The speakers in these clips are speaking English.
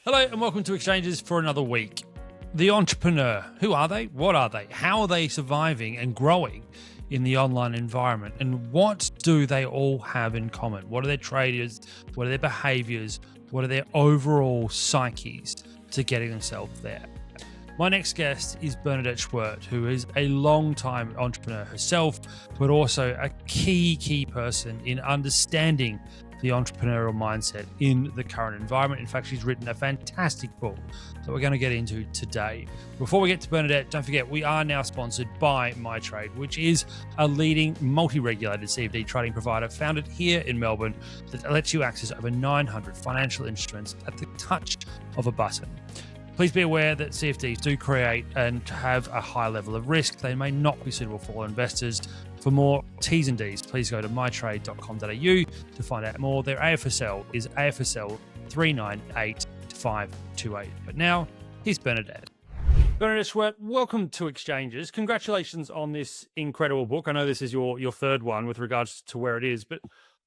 Hello and welcome to Exchanges for another week. The entrepreneur, who are they? What are they? How are they surviving and growing in the online environment? And what do they all have in common? What are their traits? What are their behaviors? What are their overall psyches to getting themselves there? My next guest is Bernadette Schwerdt, who is a long-time entrepreneur herself, but also a key person in understanding the entrepreneurial mindset in the current environment. In fact, she's written a fantastic book that we're going to get into today. Before we get to Bernadette, don't forget we are now sponsored by MyTrade, which is a leading multi-regulated CFD trading provider founded here in Melbourne that lets you access over 900 financial instruments at the touch of a button. Please be aware that CFDs do create and have a high level of risk. They may not be suitable for all investors. For more T's and D's, please go to mytrade.com.au to find out more. Their AFSL is AFSL 398528. But now, here's Bernadette. Bernadette Schwerdt, welcome to Exchanges. Congratulations on this incredible book. I know this is your third one with regards to where it is, but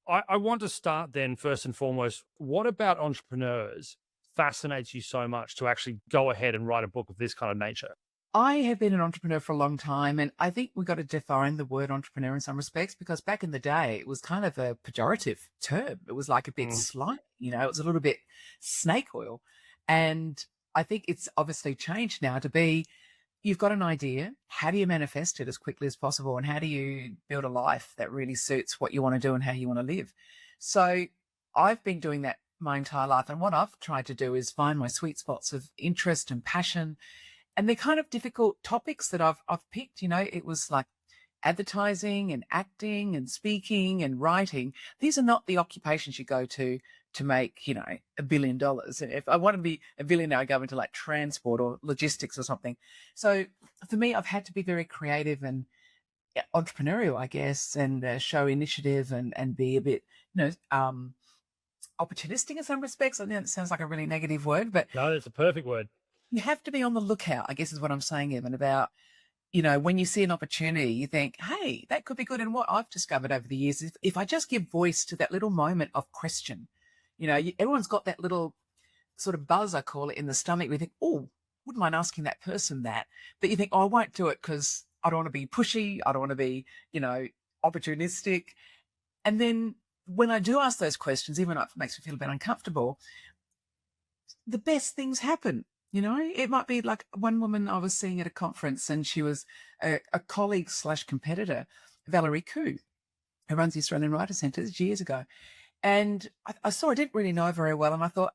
I want to start then first and foremost, what about entrepreneurs fascinates you so much to actually go ahead and write a book of this kind of nature? I have been an entrepreneur for a long time, and I think we got to define the word entrepreneur in some respects, because back in the day, it was kind of a pejorative term. It was like a bit slimy, it was a little bit snake oil. And I think it's obviously changed now to be, you've got an idea, how do you manifest it as quickly as possible? And how do you build a life that really suits what you want to do and how you want to live? So I've been doing that my entire life. And what I've tried to do is find my sweet spots of interest and passion. And they're kind of difficult topics that I've picked. It was like advertising and acting and speaking and writing. These are not the occupations you go to make, $1 billion. If I want to be a billionaire, I go into like transport or logistics or something. So for me, I've had to be very creative and entrepreneurial, I guess, and show initiative and be a bit, opportunistic in some respects. I know it sounds like a really negative word, but No, that's a perfect word. you have to be on the lookout, I guess is what I'm saying, Evan, about, when you see an opportunity, you think, hey, that could be good. And what I've discovered over the years is if I just give voice to that little moment of question, everyone's got that little sort of buzz, I call it, in the stomach. We think, oh, wouldn't mind asking that person that. But you think, oh, I won't do it because I don't want to be pushy. I don't want to be, opportunistic. And then when I do ask those questions, even if it makes me feel a bit uncomfortable, the best things happen. It might be like one woman I was seeing at a conference, and she was a colleague / competitor, Valerie Khoo, who runs the Australian Writer Centres years ago. And I saw, I didn't really know her very well. And I thought,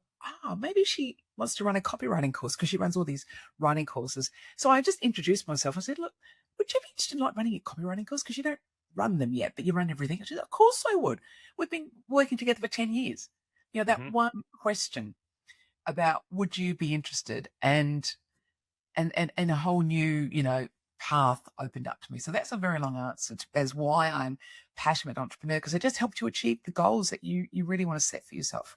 maybe she wants to run a copywriting course because she runs all these writing courses. So I just introduced myself. I said, look, would you be interested in like running a copywriting course? Because you don't run them yet, but you run everything. She said, of course I would. We've been working together for 10 years. That one question about would you be interested, and a whole new, path opened up to me. So that's a very long answer as why I'm passionate entrepreneur, because it just helps you achieve the goals that you really want to set for yourself.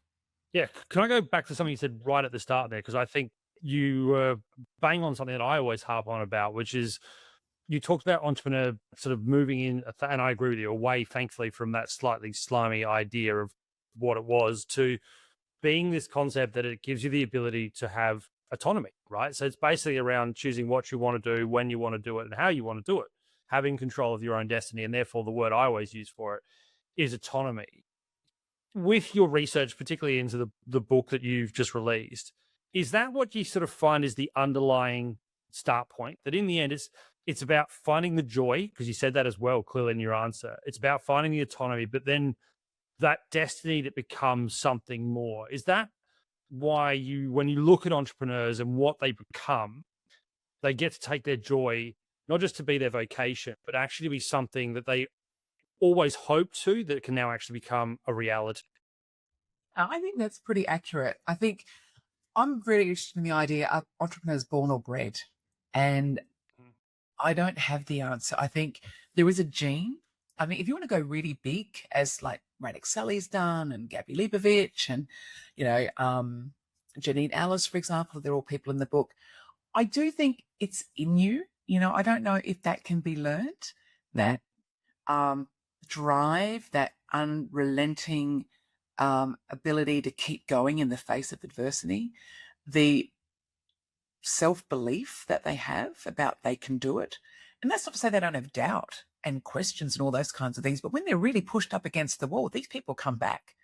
Yeah. Can I go back to something you said right at the start there? Because I think you were bang on something that I always harp on about, which is you talked about entrepreneur sort of moving in, and I agree with you, away, thankfully, from that slightly slimy idea of what it was to being this concept that it gives you the ability to have autonomy, right? So it's basically around choosing what you want to do, when you want to do it, and how you want to do it, having control of your own destiny. And therefore, the word I always use for it is autonomy. With your research, particularly into the book that you've just released, is that what you sort of find is the underlying start point? That in the end, it's about finding the joy, because you said that as well, clearly in your answer. It's about finding the autonomy, but then that destiny that becomes something more. Is that why when you look at entrepreneurs and what they become, they get to take their joy, not just to be their vocation, but actually to be something that they always hoped to, that can now actually become a reality? I think that's pretty accurate. I think I'm really interested in the idea of entrepreneurs born or bred. And I don't have the answer. I think there is a gene. I mean, if you want to go really big, as like Radek Sally's done, and Gabby Leibovich, and Janine Alice, for example, they're all people in the book. I do think it's in you. I don't know if that can be learned. That drive, that unrelenting ability to keep going in the face of adversity. the self-belief that they have about they can do it. And that's not to say they don't have doubt and questions and all those kinds of things, but when they're really pushed up against the wall, these people come back.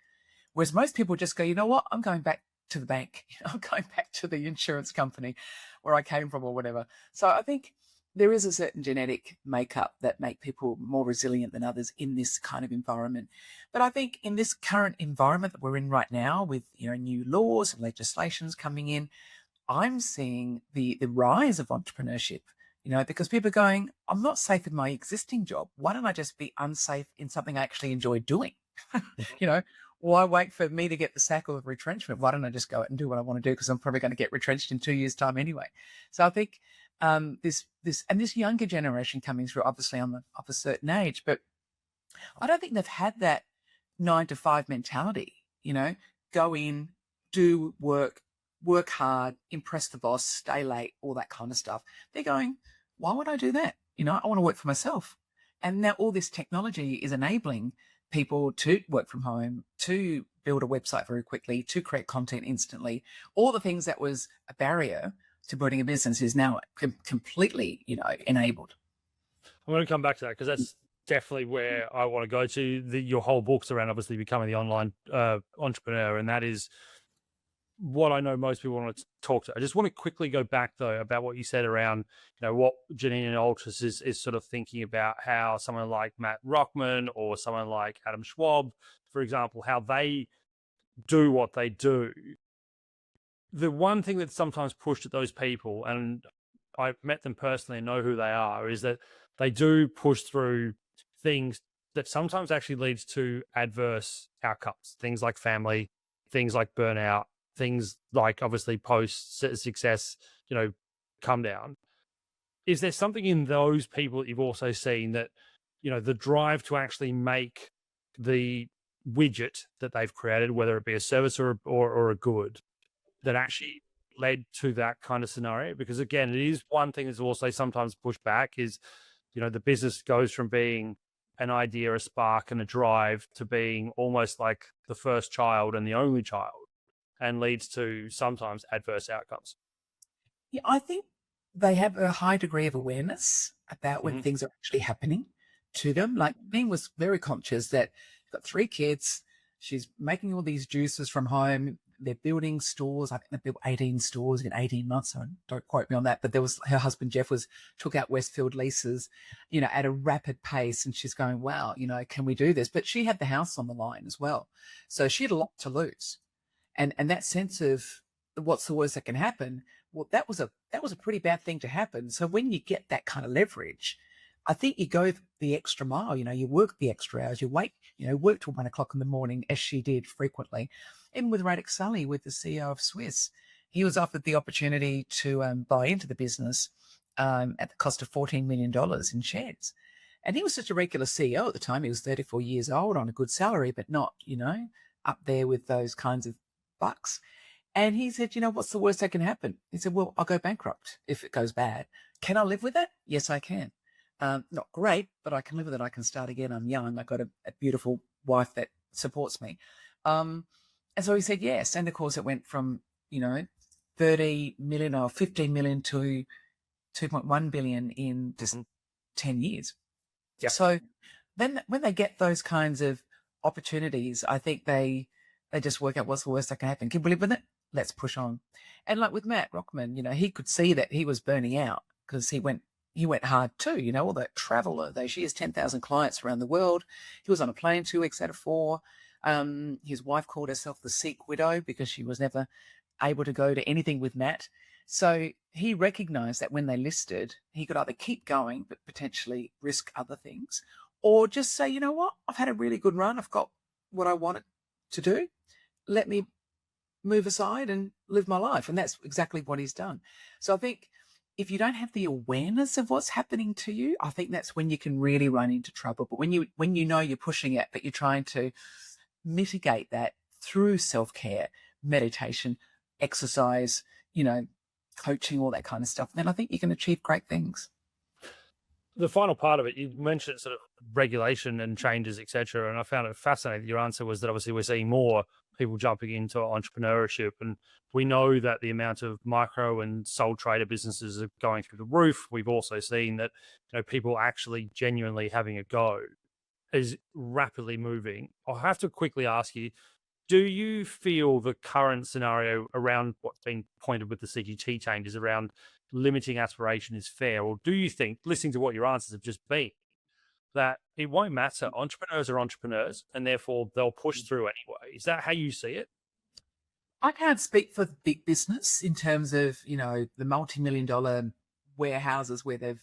Whereas most people just go, you know what, I'm going back to the bank. I'm going back to the insurance company where I came from or whatever. So I think there is a certain genetic makeup that make people more resilient than others in this kind of environment. But I think in this current environment that we're in right now with, new laws and legislations coming in, I'm seeing the rise of entrepreneurship, because people are going, I'm not safe in my existing job. Why don't I just be unsafe in something I actually enjoy doing? Why wait for me to get the sack or the retrenchment? Why don't I just go out and do what I want to do? Because I'm probably going to get retrenched in 2 years' time anyway. So I think this younger generation coming through, obviously of a certain age, but I don't think they've had that 9 to 5 mentality. Go in, do work hard, impress the boss, stay late, all that kind of stuff. They're going, why would I do that? I want to work for myself. And now all this technology is enabling people to work from home, to build a website very quickly, to create content instantly. All the things that was a barrier to building a business is now completely, enabled. I'm going to come back to that because that's definitely where I want to go to. Your whole book's around obviously becoming the online entrepreneur, and that is what I know most people want to talk to. I just want to quickly go back though about what you said around, what Janine and Altus is sort of thinking about how someone like Matt Rockman or someone like Adam Schwab, for example, how they do what they do. The one thing that's sometimes pushed at those people, and I've met them personally and know who they are, is that they do push through things that sometimes actually leads to adverse outcomes, things like family, things like burnout, things like obviously post success, come down. Is there something in those people that you've also seen that, the drive to actually make the widget that they've created, whether it be a service or a good, that actually led to that kind of scenario? Because again, it is one thing that's also sometimes pushed back is, the business goes from being an idea, a spark and a drive to being almost like the first child and the only child, and leads to sometimes adverse outcomes. Yeah, I think they have a high degree of awareness about when things are actually happening to them. Like Bing was very conscious that she's got 3 kids. She's making all these juices from home. They're building stores. I think they built 18 stores in 18 months. So don't quote me on that. But her husband, Jeff, took out Westfield leases, at a rapid pace. And she's going, wow, can we do this? But she had the house on the line as well. So she had a lot to lose. And that sense of what's the worst that can happen? Well, that was a pretty bad thing to happen. So when you get that kind of leverage, I think you go the extra mile. You work the extra hours. You wait, work till 1 o'clock in the morning, as she did frequently. Even with Radek Sully, with the CEO of Swiss, he was offered the opportunity to buy into the business at the cost of $14 million in shares. And he was just a regular CEO at the time. He was 34 years old on a good salary, but not, up there with those kinds of bucks. And he said, what's the worst that can happen? He said, well, I'll go bankrupt if it goes bad. Can I live with that? Yes, I can. Not great, but I can live with it. I can start again. I'm young. I've got a beautiful wife that supports me. And so he said, yes. And of course it went from, 30 million or 15 million to 2.1 billion in just 10 years. Yeah. So then when they get those kinds of opportunities, I think they just work out what's the worst that can happen. Can we live with it? Let's push on. And like with Matt Rockman, he could see that he was burning out because he went hard too, all that travel. She has 10,000 clients around the world. He was on a plane 2 weeks out of 4. His wife called herself the Sikh widow because she was never able to go to anything with Matt. So he recognized that when they listed, he could either keep going, but potentially risk other things, or just say, you know what, I've had a really good run. I've got what I wanted to do. Let me move aside and live my life. And that's exactly what he's done. So I think if you don't have the awareness of what's happening to you, I think that's when you can really run into trouble. But when you know you're pushing it, but you're trying to mitigate that through self-care, meditation, exercise, coaching, all that kind of stuff, then I think you can achieve great things. The final part of it, you mentioned sort of regulation and changes, etc. And I found it fascinating. Your answer was that obviously we're seeing more people jumping into entrepreneurship. And we know that the amount of micro and sole trader businesses are going through the roof. We've also seen that, people actually genuinely having a go is rapidly moving. I'll have to quickly ask you, do you feel the current scenario around what's been pointed with the CGT changes around limiting aspiration is fair? Or do you think, listening to what your answers have just been, that it won't matter? Entrepreneurs are entrepreneurs and therefore they'll push through anyway. Is that how you see it? I can't speak for the big business in terms of, the multi-million dollar warehouses where they've,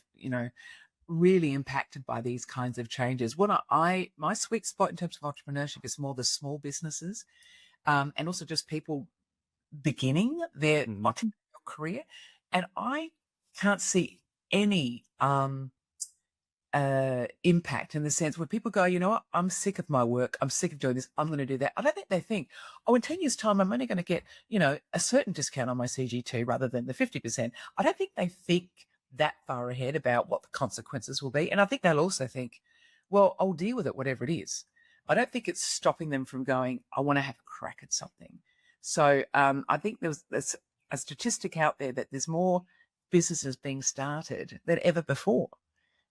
really impacted by these kinds of changes. My sweet spot in terms of entrepreneurship is more the small businesses, and also just people beginning their entrepreneurial career. And I can't see any impact in the sense where people go, you know what, I'm sick of my work. I'm sick of doing this. I'm going to do that. I don't think they think, oh, in 10 years' time, I'm only going to get, a certain discount on my CGT rather than the 50%. I don't think they think that far ahead about what the consequences will be. And I think they'll also think, well, I'll deal with it, whatever it is. I don't think it's stopping them from going, I want to have a crack at something. So I think there's a statistic out there that there's more businesses being started than ever before.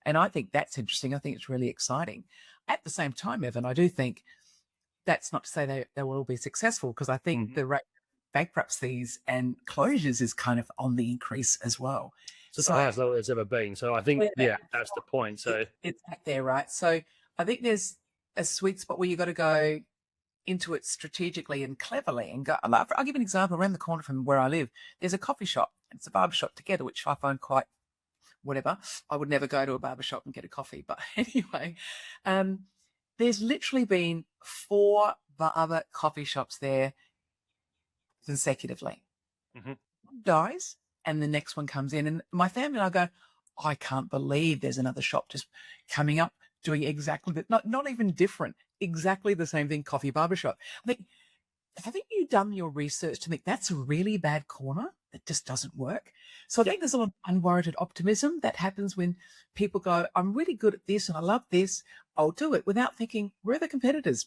And I think that's interesting. I think it's really exciting. At the same time, Evan, I do think that's not to say they will all be successful, because I think the rate of bankruptcies and closures is kind of on the increase as well. It's the highest level it's ever been. So I think, that's the point. So it's back there, right? So I think there's a sweet spot where you got to go into it strategically and cleverly and go. I'll give you an example. Around the corner from where I live, there's a coffee shop. It's a barber shop together, which I find quite whatever. I would never go to a barber shop and get a coffee. But anyway, there's literally been 4 other coffee shops there consecutively. One dies and the next one comes in. And my family and I go, I can't believe there's another shop just coming up doing exactly that. Not even different, exactly the same thing, coffee barber shop. I think, haven't you done your research to think that's a really bad corner that just doesn't work? So I think there's a lot of unwarranted optimism that happens when people go, I'm really good at this and I love this, I'll do it, without thinking, where are the competitors?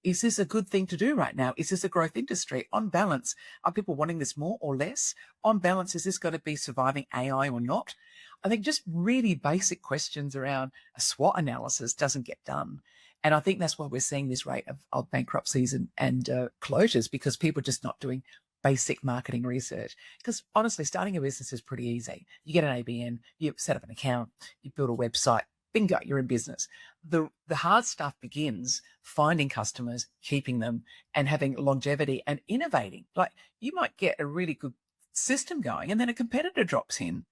Is this a good thing to do right now? Is this a growth industry? On balance, are people wanting this more or less? On balance, is this going to be surviving AI or not? I think just really basic questions around a SWOT analysis doesn't get done. And I think that's why we're seeing this rate of bankruptcies and closures, because people are just not doing basic marketing research. Because honestly, starting a business is pretty easy. You get an ABN, you set up an account, you build a website, bingo, you're in business. The hard stuff begins finding customers, keeping them, and having longevity and innovating. Like, you might get a really good system going and then a competitor drops in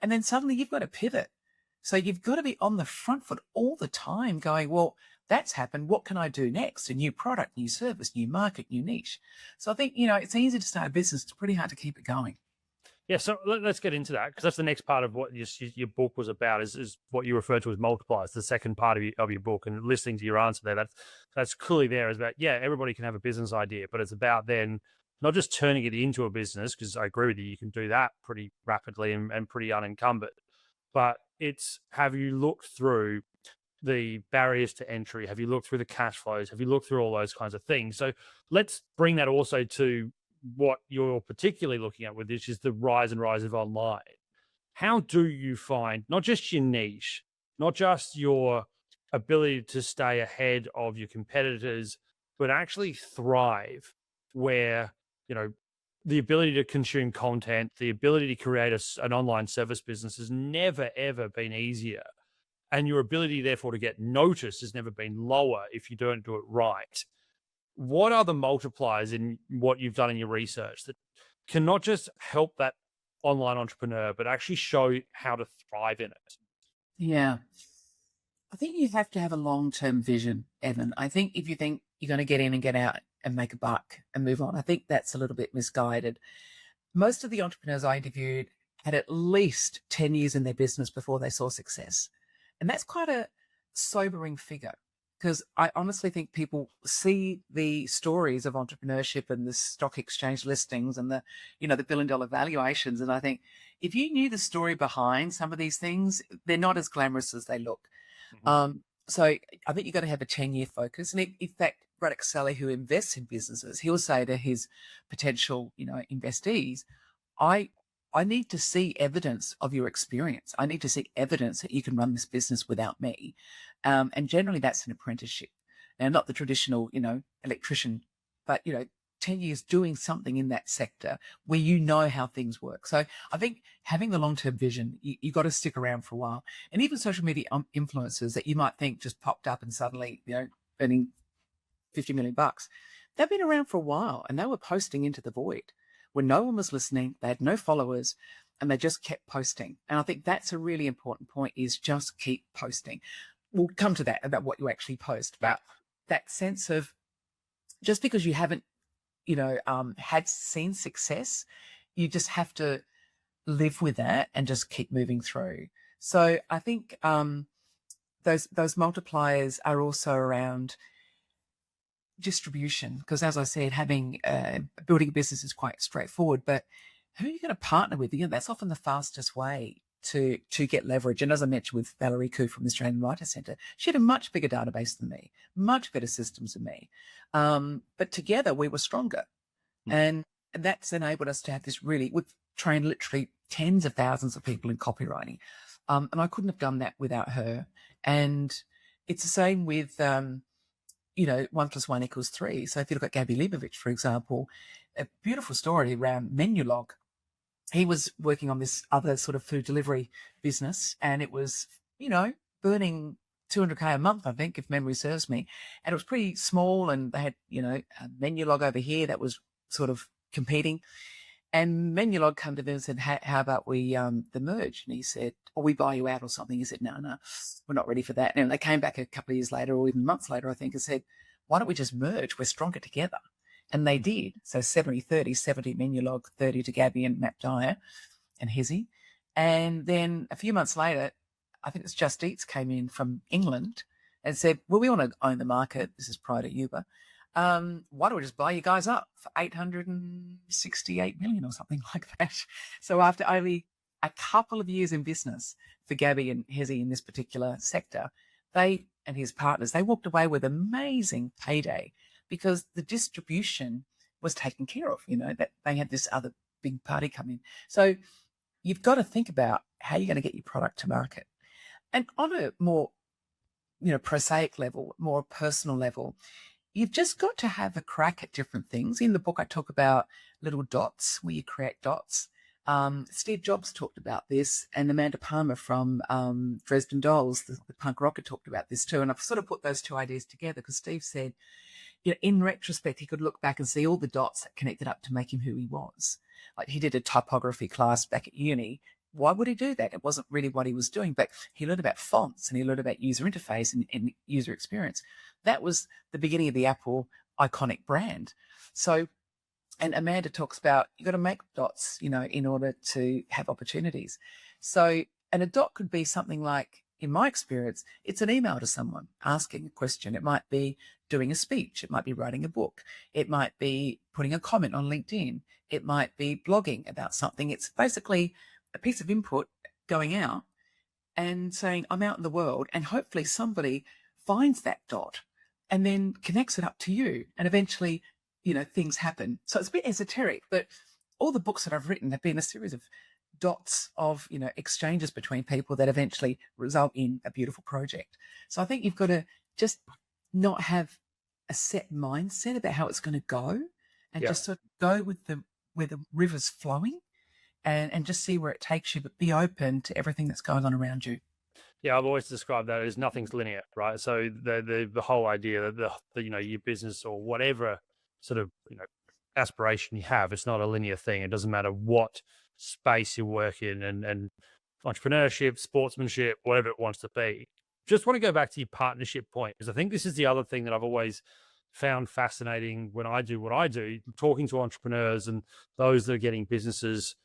and then suddenly you've got to pivot. So you've got to be on the front foot all the time going, well, that's happened. What can I do next? A new product, new service, new market, new niche. So I think, it's easy to start a business. It's pretty hard to keep it going. Yeah, so let's get into that, because that's the next part of what your book was about, is what you refer to as multipliers, the second part of your book. And listening to your answer there, that's clearly there, is about, everybody can have a business idea, but it's about then not just turning it into a business, because I agree with you can do that pretty rapidly and pretty unencumbered, but it's, have you looked through the barriers to entry? Have you looked through the cash flows? Have you looked through all those kinds of things? So let's bring that also to what you're particularly looking at with this, is the rise of online. How do you find not just your niche, not just your ability to stay ahead of your competitors, but actually thrive where, the ability to consume content, the ability to create an online service business has never, ever been easier. And your ability, therefore, to get noticed has never been lower if you don't do it right. What are the multipliers in what you've done in your research that can not just help that online entrepreneur, but actually show how to thrive in it? Yeah. I think you have to have a long-term vision, Evan. I think if you think you're going to get in and get out and make a buck and move on, I think that's a little bit misguided. Most of the entrepreneurs I interviewed had at least 10 years in their business before they saw success. And that's quite a sobering figure, because I honestly think people see the stories of entrepreneurship and the stock exchange listings and the billion-dollar valuations. And I think if you knew the story behind some of these things, they're not as glamorous as they look. So I think you've got to have a 10-year focus. And in fact, Braddock Sally, who invests in businesses, he'll say to his potential, investees, I I need to see evidence of your experience. I need to see evidence that you can run this business without me. And generally that's an apprenticeship. Now, not the traditional, electrician, but 10 years doing something in that sector where you know how things work. So I think having the long-term vision, you got to stick around for a while. And even social media influencers that you might think just popped up and suddenly, earning 50 million bucks. They've been around for a while and they were posting into the void when no one was listening. They had no followers and they just kept posting. And I think that's a really important point, is just keep posting. We'll come to that about what you actually post, but that sense of just because you haven't, had seen success, you just have to live with that and just keep moving through. So I think those multipliers are also around distribution, because as I said, having building a business is quite straightforward, but who are you going to partner with? That's often the fastest way to get leverage. And as I mentioned with Valerie Koo from the Australian Writer Centre, she had a much bigger database than me, much better systems than me. But together we were stronger. And that's enabled us to have this we've trained literally tens of thousands of people in copywriting. And I couldn't have done that without her. And it's the same with, 1 + 1 = 3. So if you look at Gabby Leibovich, for example, a beautiful story around Menulog. He was working on this other sort of food delivery business, and it was, burning 200K a month, I think, if memory serves me. And it was pretty small, and they had, a Menulog over here that was sort of competing. And Menulog came to them and said, how about we the merge? And he said, or we buy you out or something. He said, no, we're not ready for that. And they came back a couple of years later, or even months later, I think, and said, why don't we just merge? We're stronger together. And they did. So 70-30, 70 Menulog, 30 to Gabby and Matt Dyer and Hezzy. And then a few months later, I think it's Just Eats came in from England and said, well, we want to own the market. This is prior to Uber. Why don't we just buy you guys up for 868 million or something like that? So after only a couple of years in business for Gabby and Hezzy in this particular sector, they and his partners, they walked away with amazing payday because the distribution was taken care of, that they had this other big party come in. So you've got to think about how you're going to get your product to market. And on a more, prosaic level, more personal level, you've just got to have a crack at different things. In the book, I talk about little dots, where you create dots. Steve Jobs talked about this, and Amanda Palmer from Dresden Dolls, the punk rocker, talked about this too. And I've sort of put those two ideas together because Steve said, in retrospect, he could look back and see all the dots that connected up to make him who he was. Like, he did a typography class back at uni. Why would he do that? It wasn't really what he was doing, but he learned about fonts and he learned about user interface and user experience. That was the beginning of the Apple iconic brand. So, and Amanda talks about, you got to make dots, in order to have opportunities. So, and a dot could be something like, in my experience, it's an email to someone asking a question. It might be doing a speech. It might be writing a book. It might be putting a comment on LinkedIn. It might be blogging about something. It's basically a piece of input going out and saying, I'm out in the world, and hopefully somebody finds that dot and then connects it up to you. And eventually, things happen. So it's a bit esoteric, but all the books that I've written have been a series of dots of, exchanges between people that eventually result in a beautiful project. So I think you've got to just not have a set mindset about how it's going to go, and just sort of go with where the river's flowing, and just see where it takes you, but be open to everything that's going on around you. Yeah, I've always described that as nothing's linear, right? So the whole idea that the your business or whatever sort of aspiration you have, it's not a linear thing. It doesn't matter what space you work in, and entrepreneurship, sportsmanship, whatever it wants to be. Just want to go back to your partnership point, because I think this is the other thing that I've always found fascinating when I do what I do, talking to entrepreneurs and those that are getting businesses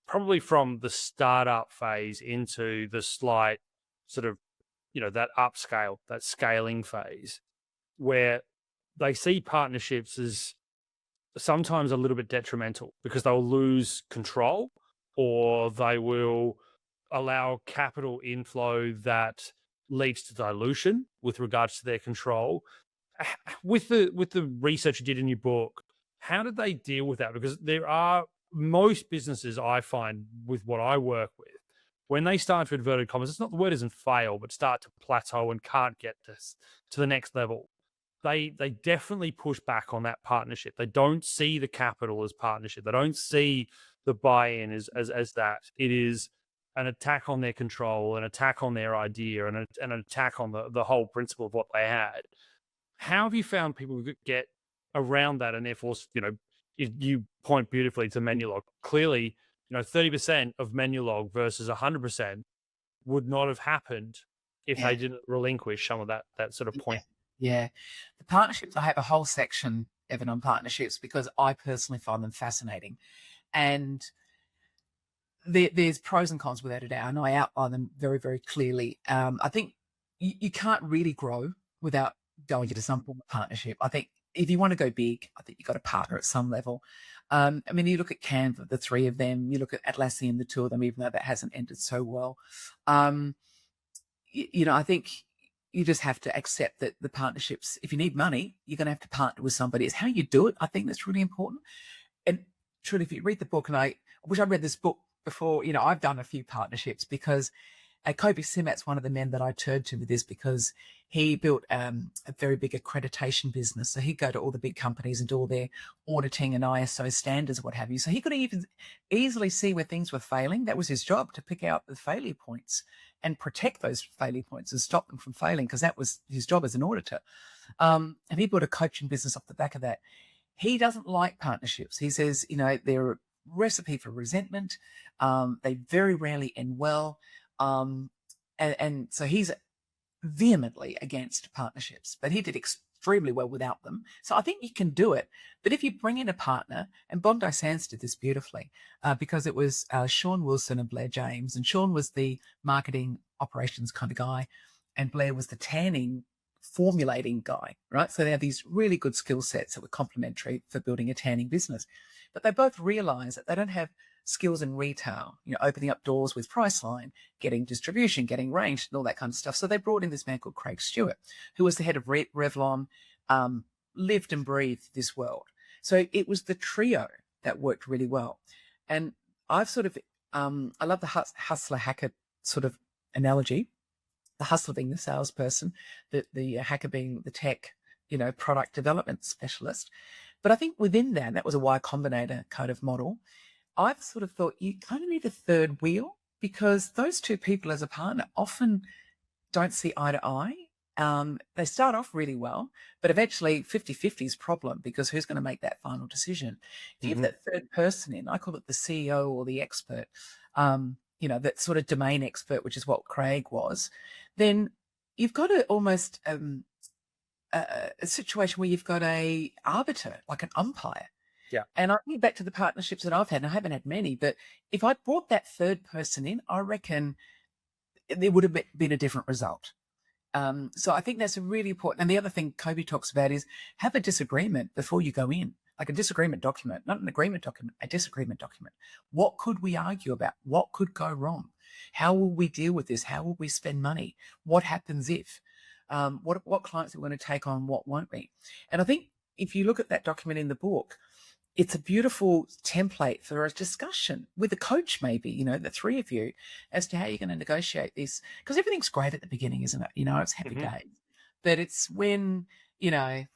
probably from the startup phase into the slight sort of, that upscale, that scaling phase, where they see partnerships as sometimes a little bit detrimental because they'll lose control, or they will allow capital inflow that leads to dilution with regards to their control. with the research you did in your book, how did they deal with that? Because there are most businesses I find with what I work with, when they start to inverted commas, it's not the word isn't fail, but start to plateau and can't get this to the next level. They definitely push back on that partnership. They don't see the capital as partnership. They don't see the buy-in as that. It is an attack on their control, an attack on their idea, and an attack on the whole principle of what they had. How have you found people who get around that, and therefore, you point beautifully to Menulog. Clearly, 30% of Menulog versus 100% would not have happened if Yeah. they didn't relinquish some of that sort of point. Yeah. The partnerships, I have a whole section, Evan, on partnerships because I personally find them fascinating. And there's pros and cons without a doubt, and I outline them very, very clearly. I think you can't really grow without going into some form of partnership. I think if you want to go big, I think you've got to partner at some level. I mean, you look at Canva, the three of them, you look at Atlassian, the two of them, even though that hasn't ended so well. I think you just have to accept that the partnerships, if you need money, you're going to have to partner with somebody. It's how you do it. I think that's really important. And truly, if you read the book, and I wish I'd read this book before, I've done a few partnerships because Kobe Simat's one of the men that I turned to with this because he built a very big accreditation business. So he'd go to all the big companies and do all their auditing and ISO standards, what have you. So he could even easily see where things were failing. That was his job, to pick out the failure points and protect those failure points and stop them from failing, because that was his job as an auditor. And he built a coaching business off the back of that. He doesn't like partnerships. He says, they're a recipe for resentment. They very rarely end well. And so he's vehemently against partnerships, but he did extremely well without them. So I think you can do it. But if you bring in a partner, and Bondi Sands did this beautifully, because it was Sean Wilson and Blair James, and Sean was the marketing operations kind of guy, and Blair was the tanning formulating guy, right? So they have these really good skill sets that were complementary for building a tanning business. But they both realize that they don't have skills in retail, opening up doors with Priceline, getting distribution, getting range, and all that kind of stuff. So they brought in this man called Craig Stewart, who was the head of Revlon, lived and breathed this world. So it was the trio that worked really well. And I've sort of, I love the hustler hacker sort of analogy, the hustler being the salesperson, the hacker being the tech, product development specialist. But I think within that was a Y Combinator kind of model. I've sort of thought you kind of need a third wheel, because those two people as a partner often don't see eye to eye. They start off really well, but eventually 50-50 is a problem, because who's going to make that final decision? If you have that third person in, I call it the CEO or the expert, that sort of domain expert, which is what Craig was, then you've got to almost a situation where you've got a arbiter, like an umpire. Yeah. And I think back to the partnerships that I've had, and I haven't had many, but if I brought that third person in, I reckon there would have been a different result. So I think that's a really important. And the other thing Kobe talks about is have a disagreement before you go in, like a disagreement document, not an agreement document, a disagreement document. What could we argue about? What could go wrong? How will we deal with this? How will we spend money? What happens if? What clients are we going to take on? What won't we? And I think if you look at that document in the book, it's a beautiful template for a discussion with a coach, maybe, the three of you, as to how you're going to negotiate this. Because everything's great at the beginning, isn't it? It's happy days. But it's when,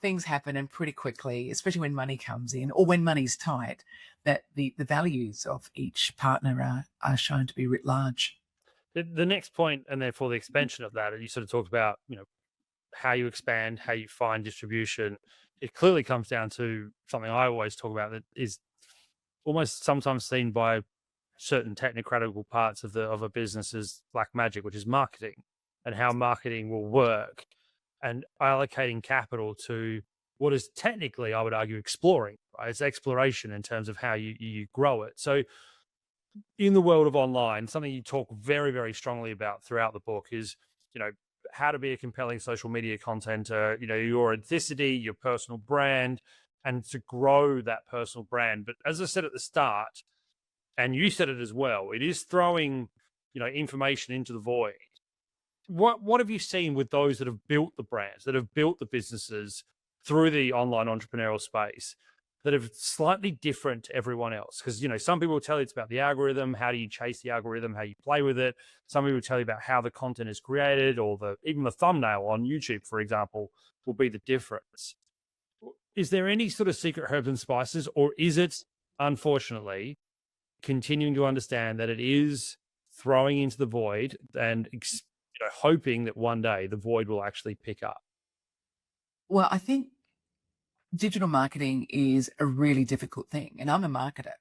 things happen, and pretty quickly, especially when money comes in or when money's tight, that the values of each partner are shown to be writ large. The next point, and therefore the expansion of that, and you sort of talked about, how you expand, how you find distribution. It clearly comes down to something I always talk about that is almost sometimes seen by certain technocratical parts of a business as black magic, which is marketing, and how marketing will work, and allocating capital to what is technically, I would argue, exploring, right? It's exploration in terms of how you grow it. So in the world of online, something you talk very, very strongly about throughout the book is, how to be a compelling social media content, your authenticity, your personal brand, and to grow that personal brand. But as I said at the start, and you said it as well, it is throwing, information into the void. What have you seen with those that have built the brands, that have built the businesses, through the online entrepreneurial space that are slightly different to everyone else. Because, some people will tell you it's about the algorithm. How do you chase the algorithm? How you play with it? Some people will tell you about how the content is created, or even the thumbnail on YouTube, for example, will be the difference. Is there any sort of secret herbs and spices, or is it, unfortunately, continuing to understand that it is throwing into the void and hoping that one day the void will actually pick up? Well, I think digital marketing is a really difficult thing. And I'm a marketer,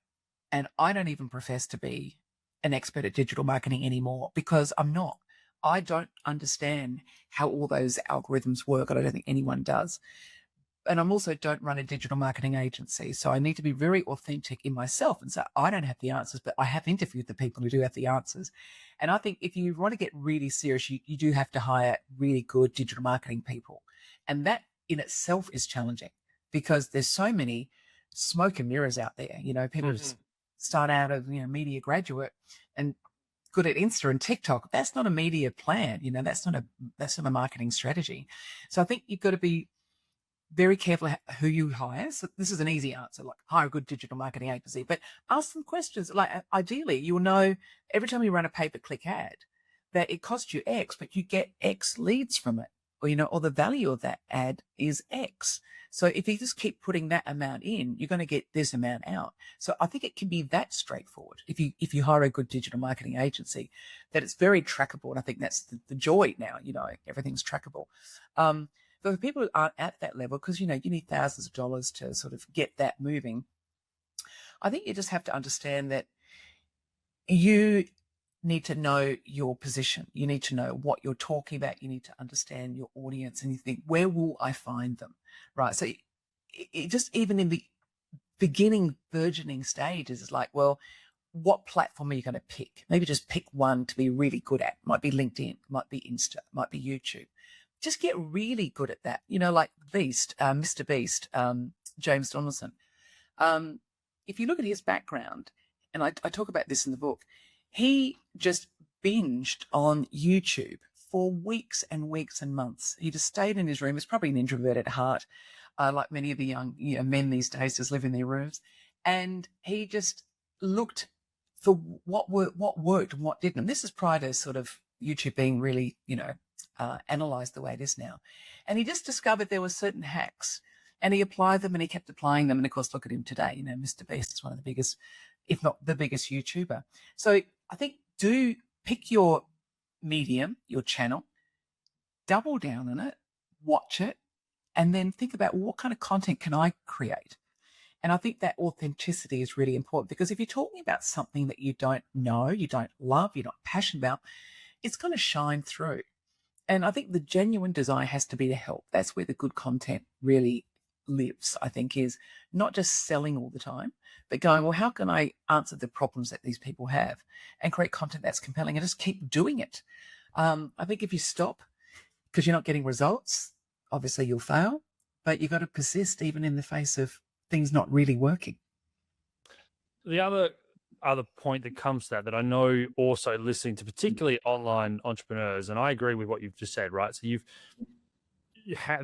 and I don't even profess to be an expert at digital marketing anymore because I'm not. I don't understand how all those algorithms work. And I don't think anyone does. And I'm also don't run a digital marketing agency. So I need to be very authentic in myself and say, I don't have the answers, but I have interviewed the people who do have the answers. And I think if you want to get really serious, you do have to hire really good digital marketing people. And that in itself is challenging because there's so many smoke and mirrors out there. People just start out as, media graduate and good at Insta and TikTok. That's not a media plan. That's not a marketing strategy. So I think you've got to be very careful who you hire. So this is an easy answer, like hire a good digital marketing agency, but ask them questions. Like ideally, you'll know every time you run a pay-per-click ad that it costs you X, but you get X leads from it, or the value of that ad is X. So if you just keep putting that amount in, you're going to get this amount out. So I think it can be that straightforward if you hire a good digital marketing agency, that it's very trackable. And I think that's the joy now. Everything's trackable. But for people who aren't at that level, because, you need thousands of dollars to sort of get that moving, I think you just have to understand that you need to know your position. You need to know what you're talking about. You need to understand your audience, and you think, where will I find them? Right. So it just even in the beginning, burgeoning stages, it's like, well, what platform are you going to pick? Maybe just pick one to be really good at. Might be LinkedIn, might be Insta, might be YouTube. Just get really good at that. Like Beast, Mr. Beast, James Donaldson. If you look at his background, and I talk about this in the book, he just binged on YouTube for weeks and weeks and months. He just stayed in his room. He's probably an introvert at heart, like many of the young men these days, just live in their rooms. And he just looked for what worked and what didn't. And this is prior to sort of YouTube being really, analyzed the way it is now. And he just discovered there were certain hacks, and he applied them, and he kept applying them. And of course, look at him today. Mr. Beast is one of the biggest, if not the biggest YouTuber. So I think do pick your medium, your channel, double down on it, watch it, and then think about what kind of content can I create? And I think that authenticity is really important, because if you're talking about something that you don't know, you don't love, you're not passionate about, it's going to shine through. And I think the genuine desire has to be to help. That's where the good content really lives, I think, is not just selling all the time, but going, well, how can I answer the problems that these people have and create content that's compelling and just keep doing it? I think if you stop because you're not getting results, obviously you'll fail, but you've got to persist even in the face of things not really working. The other point that comes to that I know also listening to particularly online entrepreneurs, and I agree with what you've just said, right? So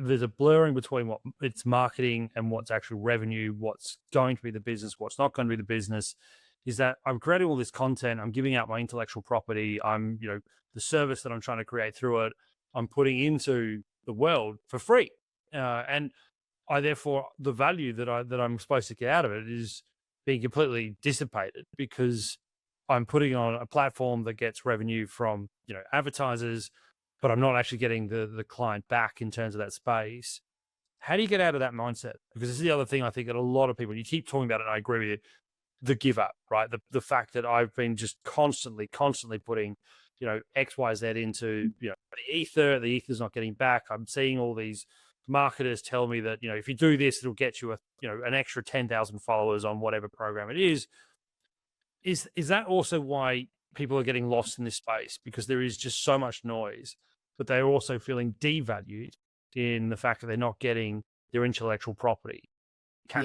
there's a blurring between what it's marketing and what's actual revenue, what's going to be the business, what's not going to be the business. Is that I'm creating all this content, I'm giving out my intellectual property, I'm the service that I'm trying to create through it, I'm putting into the world for free, and I therefore the value that I'm supposed to get out of it is being completely dissipated, because I'm putting on a platform that gets revenue from advertisers, but I'm not actually getting the client back in terms of that space. How do you get out of that mindset? Because this is the other thing I think that a lot of people, you keep talking about it, and I agree with you, the give up, right? The fact that I've been just constantly putting X, Y, Z into the ether. The ether's not getting back. I'm seeing all these marketers tell me that if you do this, it'll get you an extra 10,000 followers on whatever program it is. Is that also why people are getting lost in this space? Because there is just so much noise, but they're also feeling devalued in the fact that they're not getting their intellectual property back.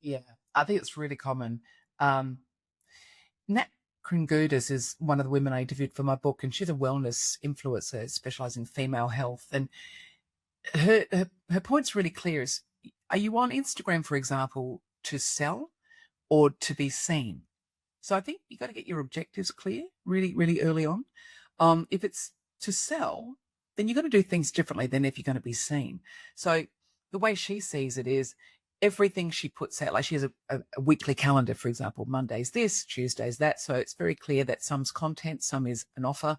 Yeah, I think it's really common. Nat Kringoudis is one of the women I interviewed for my book, and she's a wellness influencer specializing in female health. And Her point's really clear. Is, are you on Instagram, for example, to sell or to be seen? So I think you got to get your objectives clear really, really early on. If it's to sell, then you got to do things differently than if you're going to be seen. So the way she sees it is everything she puts out, like she has a weekly calendar, for example, Monday's this, Tuesday's that. So it's very clear that some's content, some is an offer,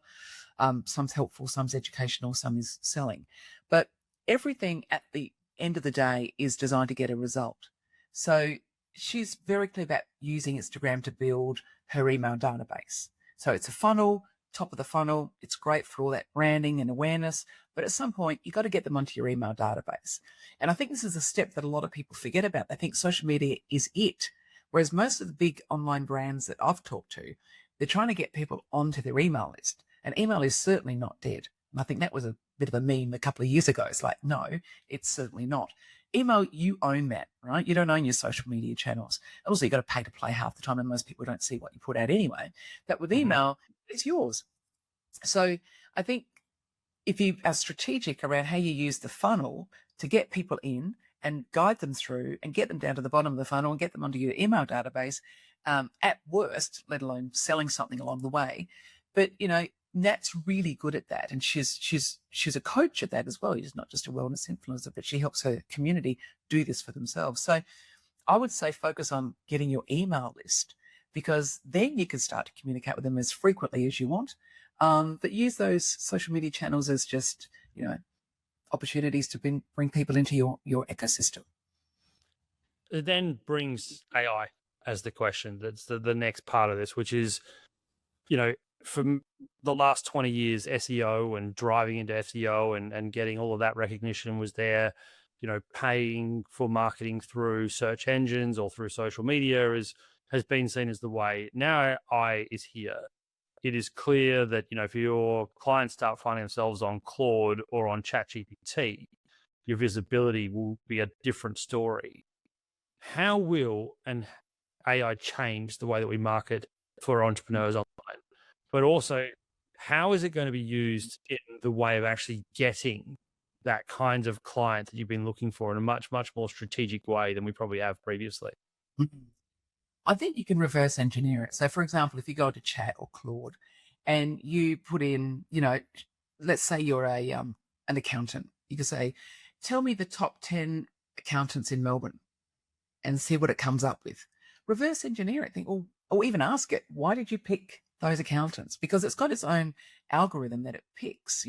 some's helpful, some's educational, some is selling. But everything at the end of the day is designed to get a result. So she's very clear about using Instagram to build her email database. So it's a funnel, top of the funnel. It's great for all that branding and awareness. But at some point, you got to get them onto your email database. And I think this is a step that a lot of people forget about. They think social media is it. Whereas most of the big online brands that I've talked to, they're trying to get people onto their email list. And email is certainly not dead. And I think that was a bit of a meme a couple of years ago. It's like, no, it's certainly not. Email, you own that, right? You don't own your social media channels. Also, you got to pay to play half the time, and most people don't see what you put out anyway. But with email, it's yours. So I think if you are strategic around how you use the funnel to get people in and guide them through and get them down to the bottom of the funnel and get them onto your email database, at worst, let alone selling something along the way. But, Nat's really good at that, and she's a coach at that as well. She's not just a wellness influencer, but she helps her community do this for themselves. So I would say focus on getting your email list, because then you can start to communicate with them as frequently as you want. But use those social media channels as just opportunities to bring people into your ecosystem. It then brings AI as the question. That's the next part of this, which is, from the last 20 years, SEO and driving into SEO and getting all of that recognition was there. Paying for marketing through search engines or through social media has been seen as the way. Now AI is here. It is clear that, if your clients start finding themselves on Claude or on ChatGPT, your visibility will be a different story. How will an AI change the way that we market for entrepreneurs online? But also, how is it going to be used in the way of actually getting that kind of client that you've been looking for in a much, much more strategic way than we probably have previously? I think you can reverse engineer it. So, for example, if you go to Chat or Claude and you put in, let's say you're an accountant, you can say, tell me the top 10 accountants in Melbourne, and see what it comes up with. Reverse engineer it. Think, or even ask it, why did you pick those accountants? Because it's got its own algorithm that it picks,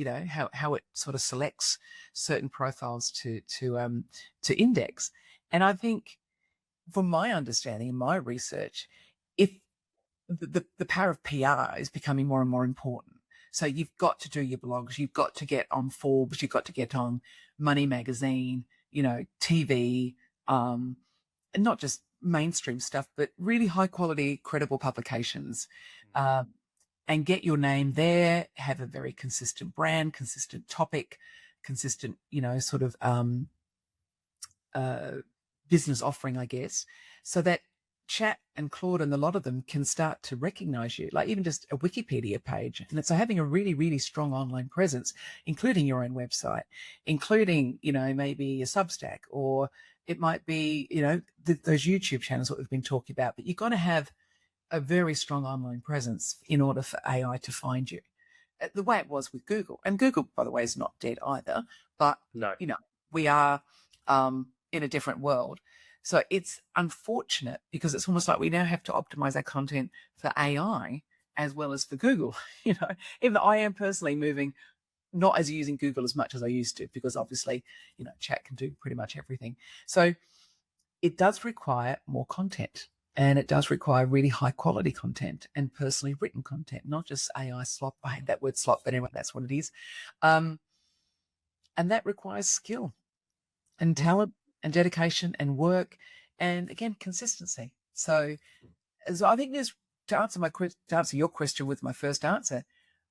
how it sort of selects certain profiles to index. And I think, from my understanding and my research, if the power of PR is becoming more and more important. So you've got to do your blogs, you've got to get on Forbes, you've got to get on Money Magazine, TV, and not just mainstream stuff, but really high quality, credible publications, and get your name there, have a very consistent brand, consistent topic, consistent, sort of business offering, I guess, so that Chat and Claude and a lot of them can start to recognize you, like even just a Wikipedia page. And so having a really, really strong online presence, including your own website, including, maybe a Substack, or it might be, those YouTube channels that we've been talking about, but you've got to have a very strong online presence in order for AI to find you. The way it was with Google. And Google, by the way, is not dead either, but, No. We are in a different world. So it's unfortunate, because it's almost like we now have to optimize our content for AI as well as for Google. Even though I am personally moving, not as using Google as much as I used to, because obviously, Chat can do pretty much everything. So it does require more content, and it does require really high quality content and personally written content, not just AI slop. I hate that word slop, but anyway, that's what it is. And that requires skill and talent and dedication and work, and again, consistency. So I think to answer your question with my first answer,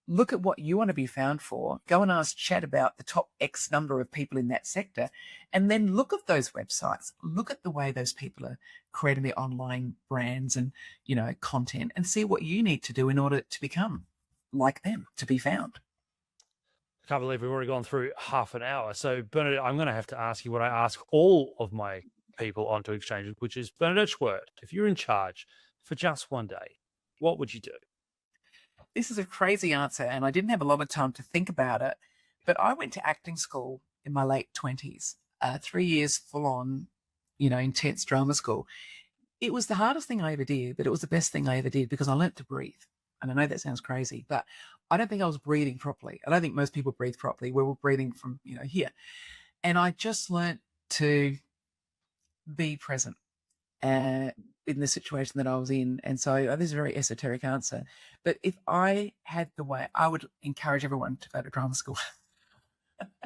look at what you want to be found for, go and ask Chat about the top X number of people in that sector, and then look at those websites, look at the way those people are creating their online brands and, content, and see what you need to do in order to become like them, to be found. can't believe we've already gone through half an hour. So Bernadette, I'm going to have to ask you what I ask all of my people onto exchanges, which is, Bernadette Schwerdt, if you're in charge for just one day, what would you do? This is a crazy answer, and I didn't have a lot of time to think about it, but I went to acting school in my late 20s, 3 years full on, intense drama school. It was the hardest thing I ever did, but it was the best thing I ever did because I learnt to breathe. And I know that sounds crazy, but I don't think I was breathing properly. I don't think most people breathe properly. We were breathing from, here. And I just learnt to be present in the situation that I was in. And so this is a very esoteric answer. But if I had the way, I would encourage everyone to go to drama school.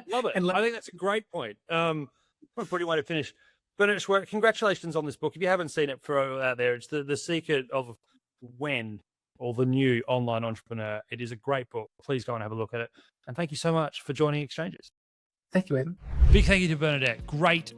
Love it. I think that's a great point. What a pretty way to finish. Bernadette Schwerdt, congratulations on this book. If you haven't seen it, throw it out there. It's the Secret of When, or The New Online Entrepreneur. It is a great book. Please go and have a look at it. And thank you so much for joining Exchanges. Thank you, Evan. Big thank you to Bernadette. Great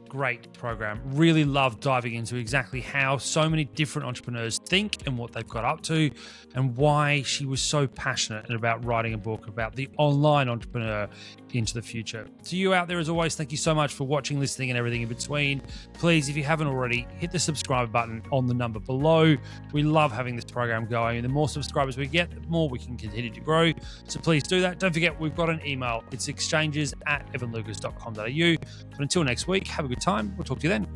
program. Really loved diving into exactly how so many different entrepreneurs think and what they've got up to, and why she was so passionate about writing a book about the online entrepreneur into the future. To you out there, as always, thank you so much for watching, listening, and everything in between. Please, if you haven't already, hit the subscribe button on the number below. We love having this program going, and the more subscribers we get, the more we can continue to grow. So please do that. Don't forget, we've got an email. It's exchanges@evanlucas.com.au. But until next week, have a good time. We'll talk to you then.